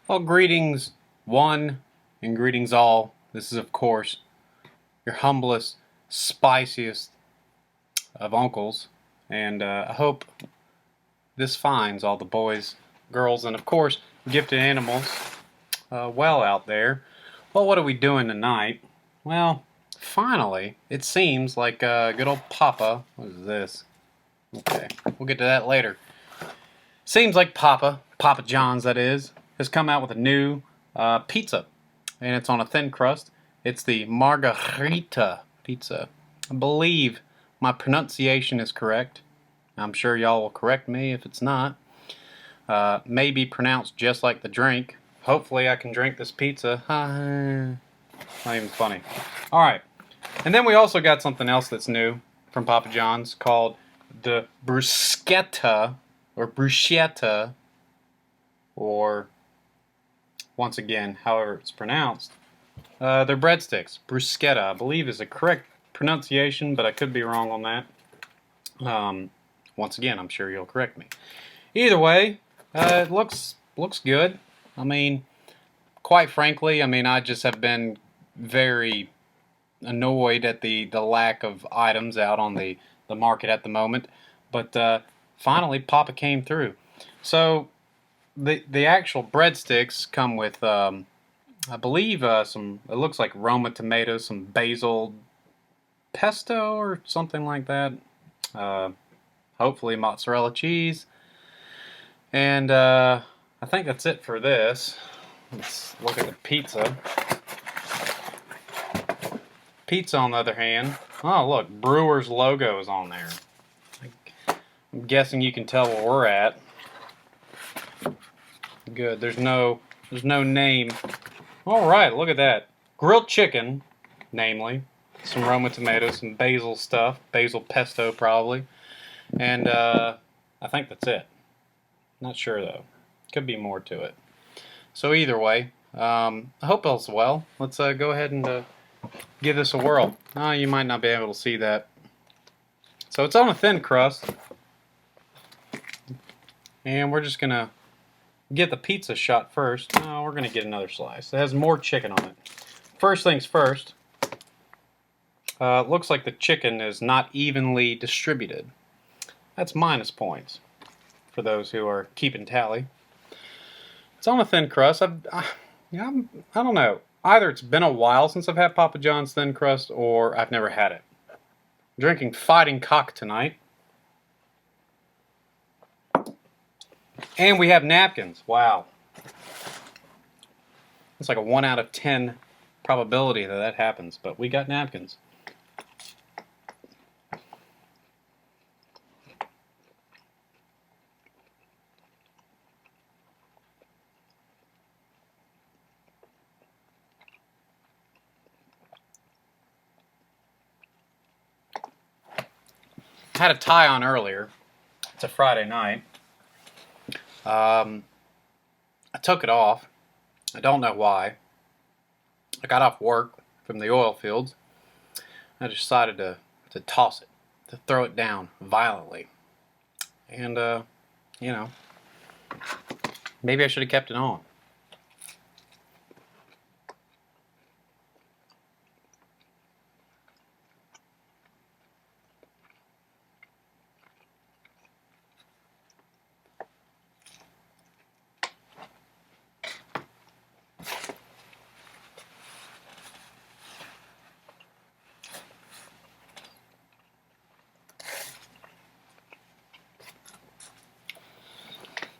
Well, greetings one and greetings all. This is, of course, your humblest, spiciest of uncles, and I hope this finds all the boys, girls, and of course, gifted animals well out there. Well, what are we doing tonight? Well, finally, it seems like good old Papa. What is this? Okay, we'll get to that later. Seems like Papa John's that is, has come out with a new pizza, and it's on a thin crust. It's the Margherita pizza. I believe my pronunciation is correct. I'm sure y'all will correct me if it's not. May be pronounced just like the drink. Hopefully I can drink this pizza. Not even funny. Alright, and then we also got something else that's new from Papa John's called the Bruschetta or once again, however it's pronounced. They're breadsticks. Bruschetta, I believe, is the correct pronunciation, but I could be wrong on that. Once again, I'm sure you'll correct me. Either way, it looks good. I mean, quite frankly, I just have been very annoyed at the lack of items out on the market at the moment. But finally, Papa came through. So the actual breadsticks come with, I believe, some. It looks like Roma tomatoes, some basil pesto or something like that. Hopefully mozzarella cheese, and I think that's it for this. Let's look at the pizza. Pizza, on the other hand, oh look, Brewer's logo is on there. I'm guessing you can tell where we're at. Good. There's no name. All right, look at that. Grilled chicken, namely, some Roma tomatoes, some basil stuff, basil pesto probably, and I think that's it. Not sure though. Could be more to it. So either way, I hope all's well. Let's go ahead and give this a whirl. You might not be able to see that. So it's on a thin crust, and we're just gonna get the pizza shot first. No, we're gonna get another slice. It has more chicken on it. First things first. It looks like the chicken is not evenly distributed. That's minus points for those who are keeping tally. It's on a thin crust. I don't know. Either it's been a while since I've had Papa John's thin crust, or I've never had it. I'm drinking Fighting Cock tonight. And we have napkins. Wow. It's like a 1 out of 10 probability that happens, but we got napkins. I had a tie on earlier. It's a Friday night. I took it off. I don't know why. I got off work from the oil fields. I decided to toss it, to throw it down violently. And, maybe I should have kept it on.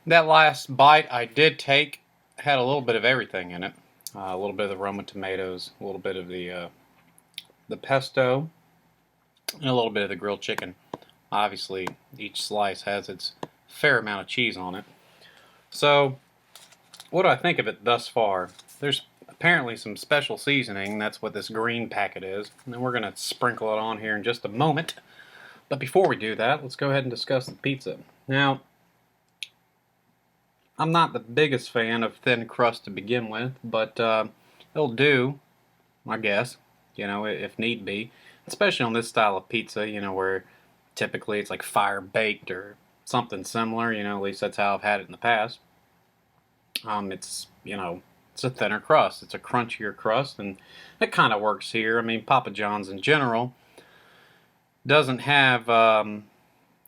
That last bite I did take had a little bit of everything in it. A little bit of the Roma tomatoes, a little bit of the pesto, and a little bit of the grilled chicken. Obviously, each slice has its fair amount of cheese on it. So, what do I think of it thus far? There's apparently some special seasoning. That's what this green packet is. And we're going to sprinkle it on here in just a moment. But before we do that, let's go ahead and discuss the pizza. Now, I'm not the biggest fan of thin crust to begin with, but it'll do, I guess, if need be. Especially on this style of pizza, where typically it's like fire baked or something similar, at least that's how I've had it in the past. It's, it's a thinner crust. It's a crunchier crust, and it kind of works here. I mean, Papa John's in general doesn't have, I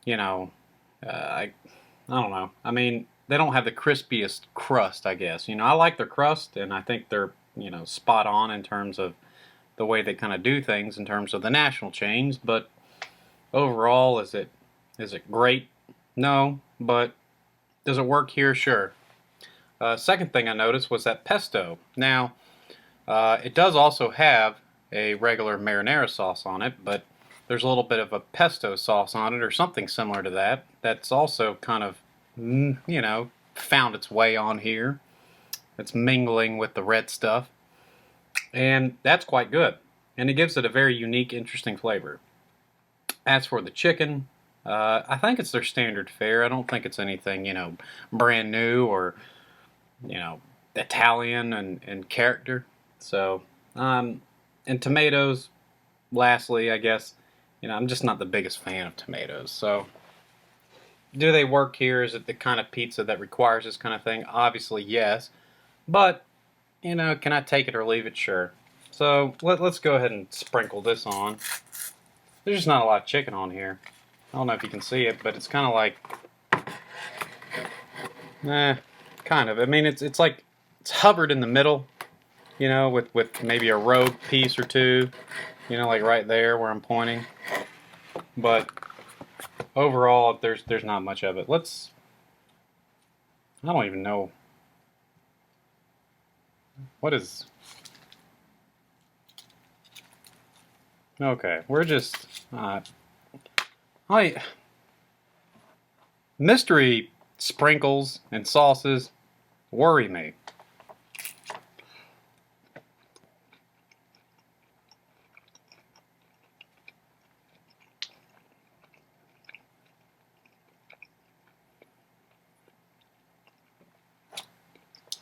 don't know. I mean, they don't have the crispiest crust, I guess. I like their crust, and I think they're, spot on in terms of the way they kind of do things in terms of the national chains. But overall, is it great? No, but does it work here? Sure. Second thing I noticed was that pesto. Now, it does also have a regular marinara sauce on it, but there's a little bit of a pesto sauce on it or something similar to that. That's also kind of, found its way on here. It's mingling with the red stuff. And that's quite good. And it gives it a very unique, interesting flavor. As for the chicken, I think it's their standard fare. I don't think it's anything, brand new or, Italian and character. So, and tomatoes, lastly, I guess, I'm just not the biggest fan of tomatoes. So, do they work here? Is it the kind of pizza that requires this kind of thing? Obviously, yes. But, can I take it or leave it? Sure. So, let's go ahead and sprinkle this on. There's just not a lot of chicken on here. I don't know if you can see it, but it's kind of like, kind of. I mean, it's like it's hovered in the middle, with maybe a rogue piece or two, like right there where I'm pointing. But overall, there's not much of it. I don't even know what is. Okay, we're just mystery sprinkles and sauces worry me.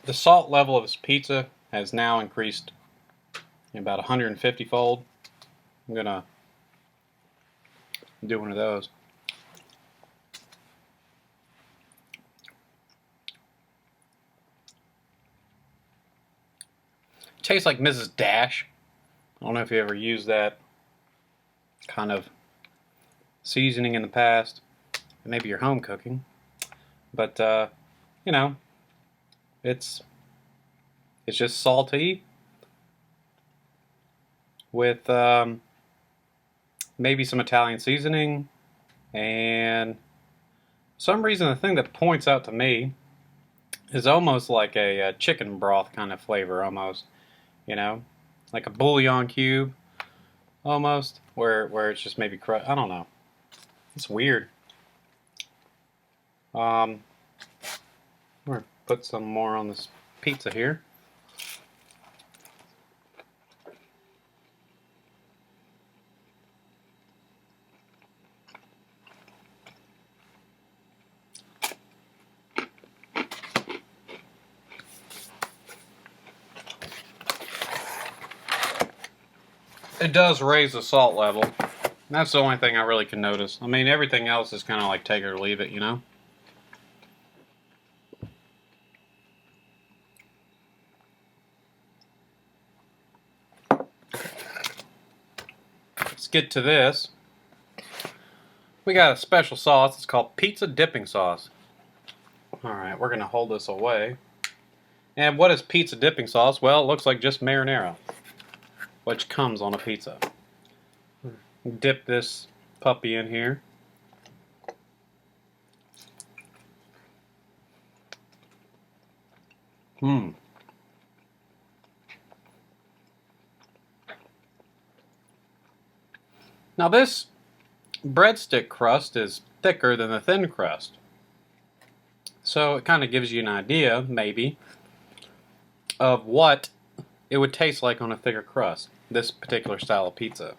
The salt level of this pizza has now increased about 150-fold. I'm gonna do one of those. Tastes like Mrs. Dash. I don't know if you ever used that kind of seasoning in the past. Maybe you're home cooking. But, it's just salty with maybe some Italian seasoning, and for some reason the thing that points out to me is almost like a chicken broth kind of flavor, almost, like a bouillon cube, almost, where it's just maybe I don't know. It's weird. I'm gonna put some more on this pizza here. It does raise the salt level. That's the only thing I really can notice. I mean, everything else is kind of like take it or leave it, Let's get to this. We got a special sauce. It's called pizza dipping sauce. Alright, we're going to hold this away. And what is pizza dipping sauce? Well, it looks like just marinara, which comes on a pizza. Dip this puppy in here. Now this breadstick crust is thicker than the thin crust. So it kind of gives you an idea, maybe, of what it would taste like on a thicker crust, this particular style of pizza.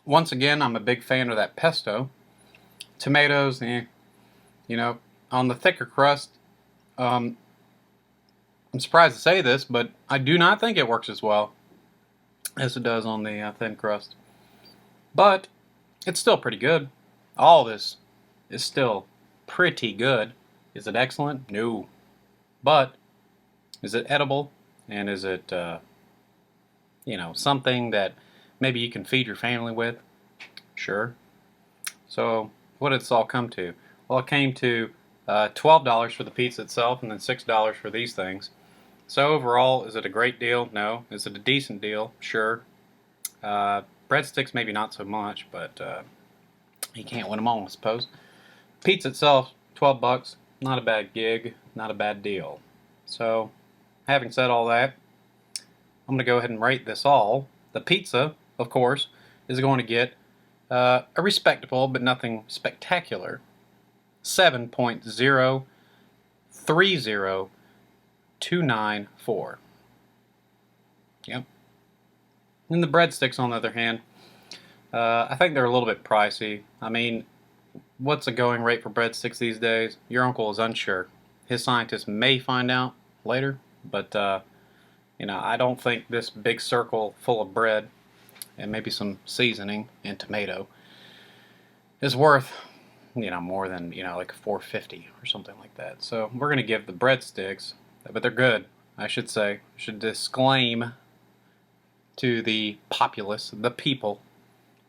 Once again, I'm a big fan of that pesto. Tomatoes, you know, on the thicker crust, I'm surprised to say this, but I do not think it works as well as it does on the thin crust. But it's still pretty good. All this is still pretty good. Is it excellent? No. But is it edible? And is it, something that maybe you can feed your family with? Sure. So what did this all come to? Well, it came to $12 for the pizza itself and then $6 for these things. So overall, is it a great deal? No. Is it a decent deal? Sure. Breadsticks maybe not so much, but you can't win them all, I suppose. Pizza itself, 12 bucks. Not a bad gig, not a bad deal. So, having said all that, I'm going to go ahead and rate this all. The pizza, of course, is going to get a respectable but nothing spectacular 7.030294. Yep. And the breadsticks, on the other hand, I think they're a little bit pricey. I mean, what's a going rate for breadsticks these days? Your uncle is unsure. His scientists may find out later, but I don't think this big circle full of bread and maybe some seasoning and tomato is worth more than like $4.50 or something like that. So we're gonna give the breadsticks, but they're good. I should say, should disclaim to the populace, the people,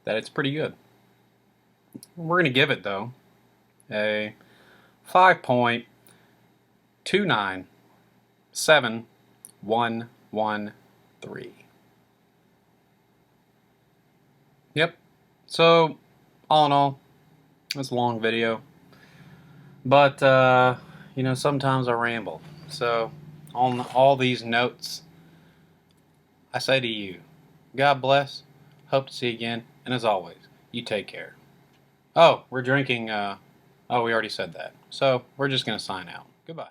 that it's pretty good. We're gonna give it though a 5.29713. Yep. So all in all, it's a long video, but sometimes I ramble. So on all these notes, I say to you, God bless, hope to see you again, and as always, you take care. Oh, we're drinking, we already said that. So we're just going to sign out. Goodbye.